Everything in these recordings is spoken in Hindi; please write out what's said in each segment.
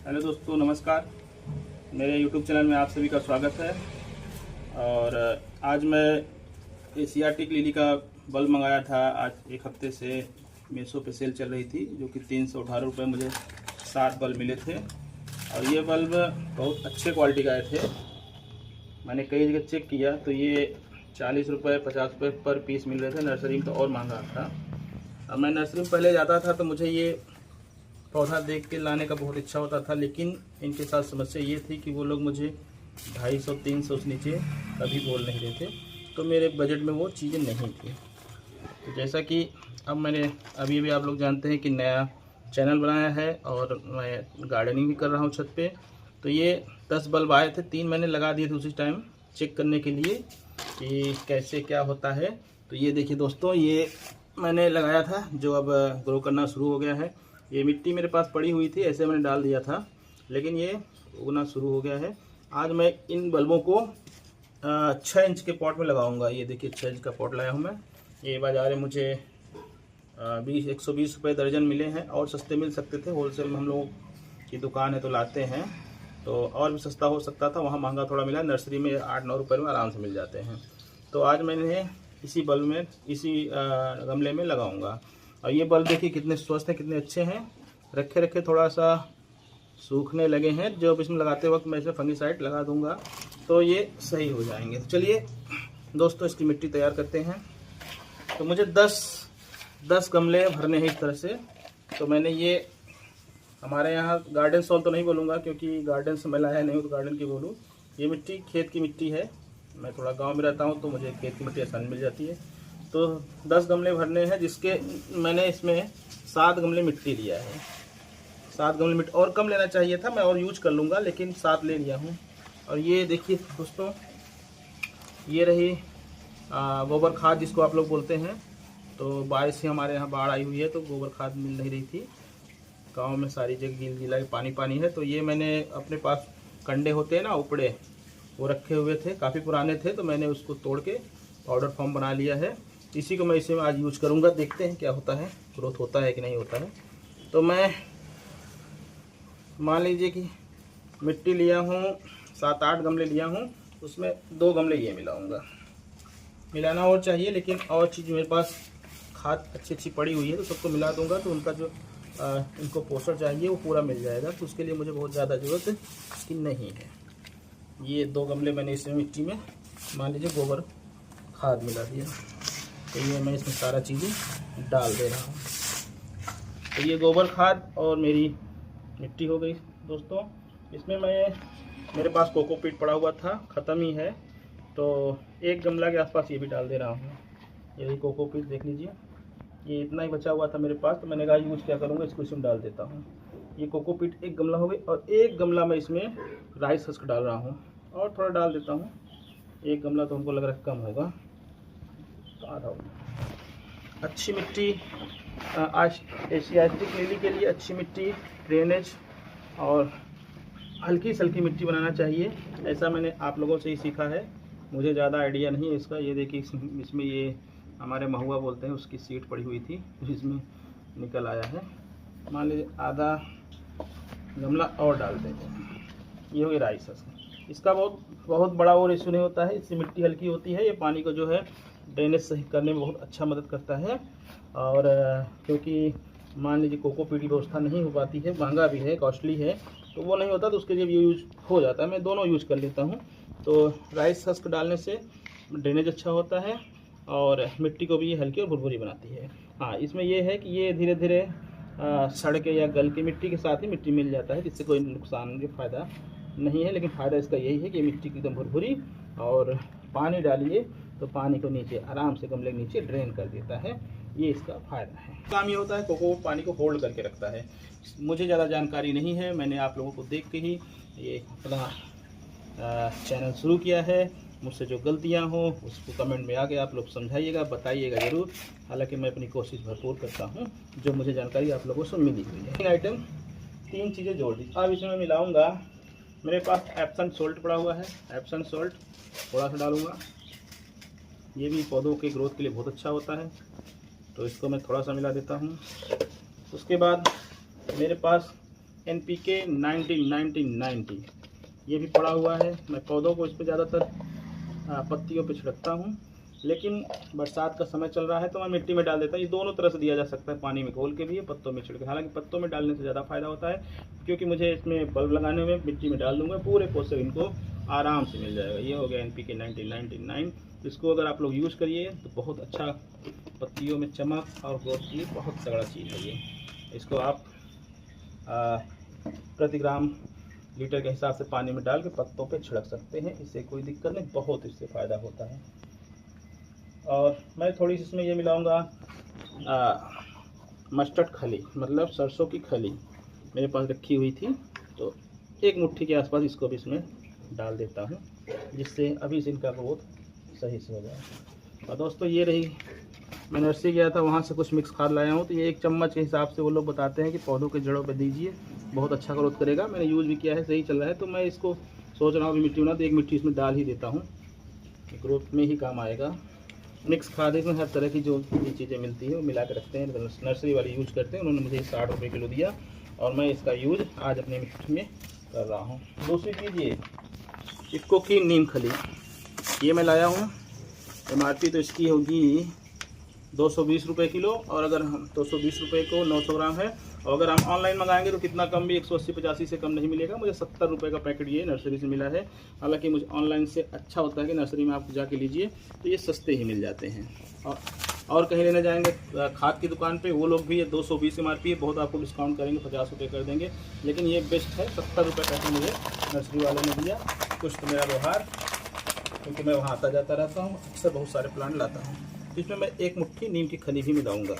हेलो दोस्तों, नमस्कार। मेरे YouTube चैनल में आप सभी का स्वागत है। और आज मैं एशियाटिक लिली का बल्ब मंगाया था। आज एक हफ्ते से मीशो पे सेल चल रही थी, जो कि 318 रुपये मुझे 60 बल्ब मिले थे। और ये बल्ब बहुत अच्छे क्वालिटी का आए थे। मैंने कई जगह चेक किया तो ये 40 रुपये 50 रुपये पर पीस मिल रहे थे। नर्सरी में तो और महंगा था। अब मैं नर्सरी में पहले जाता था तो मुझे ये पौधा देख के लाने का बहुत इच्छा होता था, लेकिन इनके साथ समस्या ये थी कि वो लोग मुझे 250-300 से नीचे कभी बोल नहीं रहे थे, तो मेरे बजट में वो चीज़ें नहीं थी। तो जैसा कि अब मैंने अभी आप लोग जानते हैं कि नया चैनल बनाया है और मैं गार्डनिंग भी कर रहा हूँ छत पे। तो ये 10 बल्ब आए थे, 3 मैंने लगा दिए थे उसी टाइम चेक करने के लिए कि कैसे क्या होता है। तो ये देखिए दोस्तों, ये मैंने लगाया था जो अब ग्रो करना शुरू हो गया है। ये मिट्टी मेरे पास पड़ी हुई थी, ऐसे मैंने डाल दिया था, लेकिन ये उगना शुरू हो गया है। आज मैं इन बल्बों को 6 इंच के पॉट में लगाऊंगा। ये देखिए 6 इंच का पॉट लाया हूँ मैं। ये बाजार में मुझे 120 रुपये दर्जन मिले हैं, और सस्ते मिल सकते थे। होलसेल में हम लोगों की दुकान है तो लाते हैं, तो और भी सस्ता हो सकता था, वहाँ महंगा थोड़ा मिला। नर्सरी में 8-9 रुपये में आराम से मिल जाते हैं। तो आज मैंने इसी बल्ब में, इसी गमले में लगाऊंगा। और ये बल्ब देखिए कितने स्वस्थ हैं, कितने अच्छे हैं। रखे रखे थोड़ा सा सूखने लगे हैं। जो इसमें लगाते वक्त मैं इसमें फंगीसाइड लगा दूंगा तो ये सही हो जाएंगे। तो चलिए दोस्तों, इसकी मिट्टी तैयार करते हैं। तो मुझे 10 गमले भरने हैं इस तरह से। तो मैंने ये हमारे यहाँ गार्डन सॉल तो नहीं बोलूँगा, क्योंकि गार्डन से मैं लाया नहीं हूँ तो गार्डन की बोलूँ। ये मिट्टी खेत की मिट्टी है। मैं थोड़ा गांव में रहता हूँ तो मुझे खेत की मिट्टी आसानी मिल जाती है। तो 10 गमले भरने हैं, जिसके मैंने इसमें 7 गमले मिट्टी लिया है। 7 गमले मिट्टी, और कम लेना चाहिए था, मैं और यूज कर लूँगा, लेकिन 7 ले लिया हूँ। और ये देखिए दोस्तों, ये रही गोबर खाद जिसको आप लोग बोलते हैं। तो बारिश से हमारे यहाँ बाढ़ आई हुई है तो गोबर खाद मिल नहीं रही थी। गांव में सारी जगह गिल गिला पानी पानी है। तो ये मैंने अपने पास कंडे होते हैं ना, उपड़े, वो रखे हुए थे, काफ़ी पुराने थे, तो मैंने उसको तोड़ के पाउडर फॉर्म बना लिया है। इसी को मैं इसे आज यूज करूंगा। देखते हैं क्या होता है, ग्रोथ होता है कि नहीं होता है। तो मैं मान लीजिए कि मिट्टी लिया हूँ, 7-8 गमले लिया हूँ, उसमें 2 गमले ये मिलाऊंगा। मिलाना और चाहिए, लेकिन और चीज़ मेरे पास खाद अच्छी पड़ी हुई है, तो सबको मिला दूंगा तो उनका जो इनको पोषण चाहिए वो पूरा मिल जाएगा। तो उसके लिए मुझे बहुत ज़्यादा ज़रूरत की नहीं है। ये 2 गमले मैंने इसमें मिट्टी में मान लीजिए गोबर खाद मिला दिया। तो ये मैं इसमें सारा चीज़ें डाल दे रहा हूँ। तो ये गोबर खाद और मेरी मिट्टी हो गई दोस्तों। इसमें मेरे पास कोकोपीट पड़ा हुआ था, ख़त्म ही है, तो 1 गमला के आसपास ये भी डाल दे रहा हूँ। ये कोकोपीट देख लीजिए, ये इतना ही बचा हुआ था मेरे पास, तो मैंने कहा यूज़ क्या करूँगा, इसको इसमें डाल देता हूँ। ये कोकोपीट 1 गमला हो गई, और 1 गमला मैं इसमें राइस हस्क डाल रहा हूँ, और थोड़ा डाल देता हूँ। 1 गमला तो हमको लग रहा है कम होगा, तो आधा होगा। अच्छी मिट्टी आज एशियाटिक लिली के लिए अच्छी मिट्टी, ड्रेनेज और हल्की से हल्की मिट्टी बनाना चाहिए। ऐसा मैंने आप लोगों से ही सीखा है, मुझे ज़्यादा आइडिया नहीं है इसका। ये देखिए इसमें ये हमारे महुआ बोलते हैं, उसकी सीड पड़ी हुई थी, इसमें निकल आया है। मान लीजिए आधा गमला और डाल देते हैं। ये हो गई राइस हस्क। इसका बहुत बड़ा और इशू नहीं होता है, इससे मिट्टी हल्की होती है। ये पानी को जो है ड्रेनेज सही करने में बहुत अच्छा मदद करता है। और क्योंकि मान लीजिए कोकोपीट की व्यवस्था नहीं हो पाती है, महंगा भी है, कॉस्टली है, तो वो नहीं होता, तो उसके लिए यूज हो जाता है। मैं दोनों यूज कर लेता हूँ। तो राइस हस्क डालने से ड्रेनेज अच्छा होता है और मिट्टी को भी ये हल्की और भुरभुरी बनाती है। हाँ, इसमें ये है कि ये धीरे धीरे सड़ के या गल के मिट्टी के साथ ही मिट्टी मिल जाता है, जिससे कोई नुकसान के फ़ायदा नहीं है। लेकिन फ़ायदा इसका यही है कि मिट्टी की एकदम भुरभुरी, और पानी डालिए तो पानी को नीचे आराम से गमले के नीचे ड्रेन कर देता है। ये इसका फ़ायदा है। काम ये होता है, कोको पानी को होल्ड करके रखता है। मुझे ज़्यादा जानकारी नहीं है, मैंने आप लोगों को देख के ही ये अपना चैनल शुरू किया है। मुझसे जो गलतियां हो उसको कमेंट में आके आप लोग समझाइएगा, बताइएगा ज़रूर। हालांकि मैं अपनी कोशिश भरपूर करता हूं, जो मुझे जानकारी आप लोगों से मिली हुई है। 3 आइटम, 3 चीज़ें जोड़ दी। अब इसमें मिलाऊंगा, मेरे पास एप्सम सॉल्ट पड़ा हुआ है, एप्सम सॉल्ट थोड़ा सा डालूँगा। ये भी पौधों के ग्रोथ के लिए बहुत अच्छा होता है, तो इसको मैं थोड़ा सा मिला देता हूँ। उसके बाद मेरे पास NPK 90-90-90 ये भी पड़ा हुआ है। मैं पौधों को इस पर ज़्यादातर पत्तियों पे छिड़कता हूँ, लेकिन बरसात का समय चल रहा है तो मैं मिट्टी में डाल देता हूँ। ये दोनों तरह से दिया जा सकता है, पानी में घोल के भी है, पत्तों में छिड़के। हालांकि पत्तों में डालने से ज़्यादा फायदा होता है, क्योंकि मुझे इसमें बल्ब लगाने में मिट्टी में डाल दूँगा, पूरे पोषक इनको आराम से मिल जाएगा। ये हो गया NPK 90-90-9। इसको अगर आप लोग यूज़ करिए तो बहुत अच्छा, पत्तियों में चमक और ग्रोथ के लिए बहुत तगड़ा चीज़ है ये। इसको आप प्रति ग्राम लीटर के हिसाब से पानी में डाल के पत्तों पे छिड़क सकते हैं, इससे कोई दिक्कत नहीं, बहुत इससे फ़ायदा होता है। और मैं थोड़ी सी इसमें ये मिलाऊंगा मस्टर्ड खली, मतलब सरसों की खली मेरे पास रखी हुई थी, तो 1 मुट्ठी के आसपास इसको भी इसमें डाल देता हूँ, जिससे अभी से इनका ग्रोथ सही से हो जाए। और दोस्तों ये रही, मैं नर्सरी गया था, वहाँ से कुछ मिक्स खाद लाया हूँ, तो ये 1 चम्मच के हिसाब से वो लोग बताते हैं कि पौधों के जड़ों पे दीजिए, बहुत अच्छा ग्रोथ करेगा। मैंने यूज़ भी किया है, सही चल रहा है। तो मैं इसको सोच रहा हूँ अभी मिट्टी बना तो 1 मुट्ठी इसमें डाल ही देता हूँ, ग्रोथ में ही काम आएगा। मिक्स खाद इसमें हर तरह की जो भी चीज़ें मिलती है वो मिला के रखते हैं, नर्सरी वाले यूज करते हैं। उन्होंने मुझे 60 रुपये किलो दिया और मैं इसका यूज आज अपने मिट्टी में कर रहा हूँ। दूसरी चीज़ ये इक्को की नीम खली, ये मैं लाया हूँ। MRP तो इसकी होगी 220 रुपये किलो, और अगर हम 220 रुपये को 900 ग्राम है। और अगर हम ऑनलाइन मंगाएंगे तो कितना कम भी 180-85 से कम नहीं मिलेगा। मुझे 70 रुपये का पैकेट ये नर्सरी से मिला है। हालांकि मुझे ऑनलाइन से अच्छा होता है कि नर्सरी में आप जाके लीजिए तो ये सस्ते ही मिल जाते हैं। और कहीं लेने जाएंगे खाद की दुकान पे, वो लोग भी ये 220 MRP है, बहुत आपको डिस्काउंट करेंगे, 50 रुपये कर देंगे, लेकिन ये बेस्ट है। 70 रुपये पैकेट मुझे नर्सरी वाले ने दिया। कुछ तो मेरा व्यवहार, क्योंकि मैं वहाँ आता जाता रहता हूँ, अक्सर बहुत सारे प्लांट लाता हूँ। इसमें मैं 1 मुट्ठी नीम की खली भी मिलाऊंगा,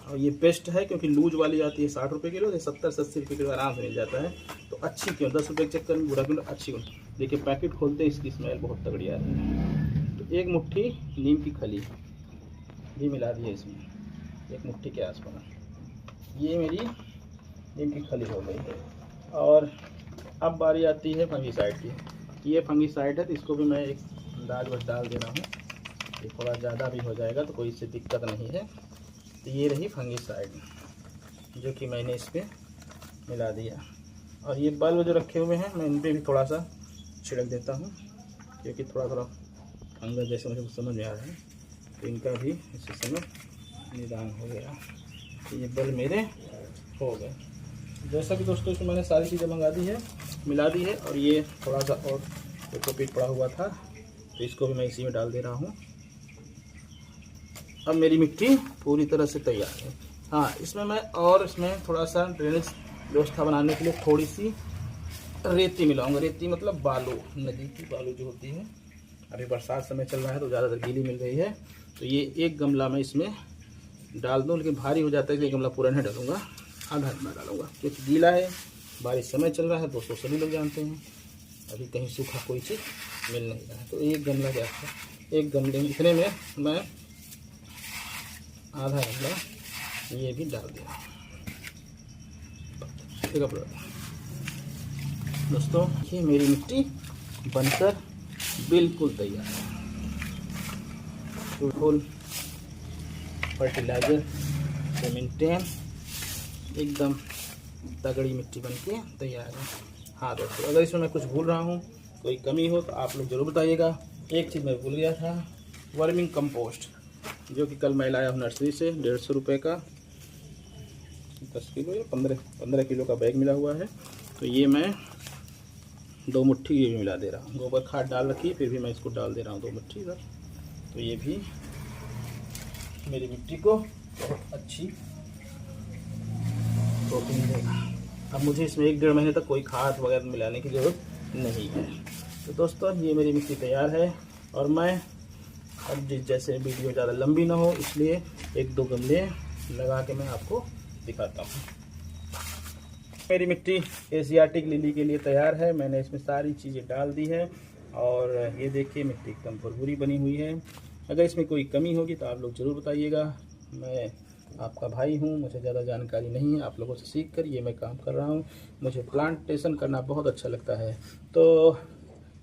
और ये बेस्ट है क्योंकि लूज वाली आती है 60 रुपये किलो, 70-80 रुपये किलो आराम से मिल जाता है। तो अच्छी क्यों, 10 रुपये के चक्कर में बुरा क्यों, अच्छी क्यों। देखिए पैकेट खोलते हैं इसकी स्मेल बहुत तगड़ी आ रही है। तो 1 मुट्ठी नीम की खली भी मिला दी है इसमें, 1 मुट्ठी के आसपास। ये मेरी नीम की खली हो गई। और अब बारी आती है फंगीसाइड की। ये फंगीसाइड है, तो इसको भी मैं एक अंदाज बस डाल दे रहा हूँ। ये थोड़ा ज़्यादा भी हो जाएगा तो कोई इससे दिक्कत नहीं है। तो ये रही फंगीसाइड जो कि मैंने इस पर मिला दिया। और ये बल्ब जो रखे हुए हैं मैं इन पर भी थोड़ा सा छिड़क देता हूँ, क्योंकि थोड़ा फंगस जैसे मुझे समझ में आ रहा है, तो इनका भी इसी समय निदान हो गया। तो ये बल्ब मेरे हो गए। जैसा कि दोस्तों इसमें मैंने सारी चीज़ें मंगा दी है, मिला दी है। और ये थोड़ा सा और कोकोपीट पड़ा हुआ था, तो इसको भी मैं इसी में डाल दे रहा हूँ। अब मेरी मिट्टी पूरी तरह से तैयार है। हाँ, इसमें थोड़ा सा ड्रेनेज व्यवस्था बनाने के लिए थोड़ी सी रेती मिलाऊंगा। रेती मतलब बालू, नदी की बालू जो होती है। अभी बरसात समय चल रहा है तो ज़्यादातर गीली मिल रही है। तो ये 1 गमला मैं इसमें डाल दूँ, लेकिन भारी हो जाता है कि 1 गमला पूरा नहीं डालूँगा, आधा गमला डालूँगा, क्योंकि गीला है, बारिश समय चल रहा है। दोस्तों सभी लोग जानते हैं अभी कहीं सूखा कोई चीज़ मिल नहीं रहा है। तो 1 गमला के आसपास, 1 गमले इतने में मैं आधा गमला ये भी डाल दिया। दोस्तों ये मेरी मिट्टी बनकर बिल्कुल तैयार है। फुल फर्टिलाइजर से मेंटेन एकदम तगड़ी मिट्टी बनके तैयार है। हाँ दोस्तों, अगर इसमें मैं कुछ भूल रहा हूँ, कोई कमी हो तो आप लोग ज़रूर बताइएगा। एक चीज़ मैं भूल गया था, वर्मिंग कंपोस्ट, जो कि कल मैं लाया हूँ नर्सरी से, 150 रुपये का 10 किलो या 15 किलो का बैग मिला हुआ है। तो ये मैं 2 मुट्ठी ये भी मिला दे रहा हूँ। गोबर खाद डाल रखी, फिर भी मैं इसको डाल दे रहा हूँ 2 मुट्ठी इधर। तो ये भी मेरी मिट्टी को बहुत अच्छी प्रोटीन देगा। अब मुझे इसमें 1-1.5 महीने तक कोई खाद वगैरह मिलाने की ज़रूरत नहीं है। तो दोस्तों ये मेरी मिट्टी तैयार है। और मैं अब जैसे वीडियो ज़्यादा लंबी ना हो, इसलिए 1-2 गमले लगा के मैं आपको दिखाता हूँ। मेरी मिट्टी एशियाटिक लिली के लिए तैयार है। मैंने इसमें सारी चीज़ें डाल दी है, और ये देखिए मिट्टी एकदम भुरभुरी बनी हुई है। अगर इसमें कोई कमी होगी तो आप लोग ज़रूर बताइएगा। मैं आपका भाई हूँ, मुझे ज़्यादा जानकारी नहीं है, आप लोगों से सीख कर ये मैं काम कर रहा हूँ। मुझे प्लांटेशन करना बहुत अच्छा लगता है। तो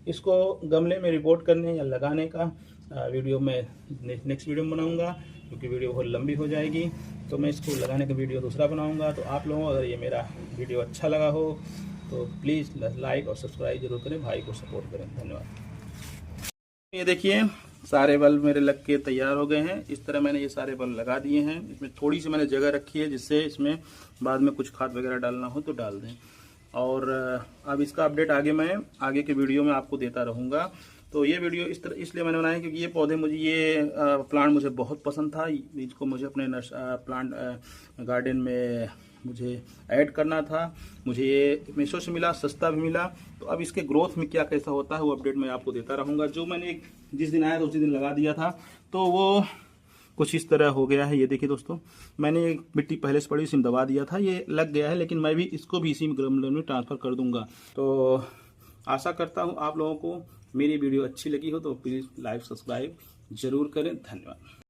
इसको गमले में रिपोर्ट करने या लगाने का वीडियो मैं नेक्स्ट वीडियो में बनाऊंगा, क्योंकि वीडियो बहुत लंबी हो जाएगी। तो मैं इसको लगाने का वीडियो दूसरा बनाऊंगा। तो आप लोगों को अगर ये मेरा वीडियो अच्छा लगा हो तो प्लीज़ लाइक और सब्सक्राइब जरूर करें, भाई को सपोर्ट करें। धन्यवाद। ये देखिए सारे बल्ब मेरे लग के तैयार हो गए हैं। इस तरह मैंने ये सारे बल्ब लगा दिए हैं। इसमें थोड़ी सी मैंने जगह रखी है जिससे इसमें बाद में कुछ खाद वगैरह डालना हो तो डाल दें। और अब इसका अपडेट मैं आगे के वीडियो में आपको देता रहूँगा। तो ये वीडियो इसलिए मैंने बनाया क्योंकि ये पौधे ये प्लांट मुझे बहुत पसंद था। इसको मुझे अपने प्लांट गार्डन में मुझे ऐड करना था। मुझे ये मीशो से मिला, सस्ता भी मिला। तो अब इसके ग्रोथ में क्या कैसा होता है वो अपडेट मैं आपको देता रहूँगा। जो मैंने जिस दिन आया था उसी दिन लगा दिया था तो वो कुछ इस तरह हो गया है। ये देखिए दोस्तों, मैंने मिट्टी पहले से पड़ी इसी में दबा दिया था, ये लग गया है। लेकिन मैं भी इसको भी इसी गमले में ट्रांसफ़र कर दूंगा। तो आशा करता हूँ आप लोगों को मेरी वीडियो अच्छी लगी हो तो प्लीज़ लाइक सब्सक्राइब जरूर करें। धन्यवाद।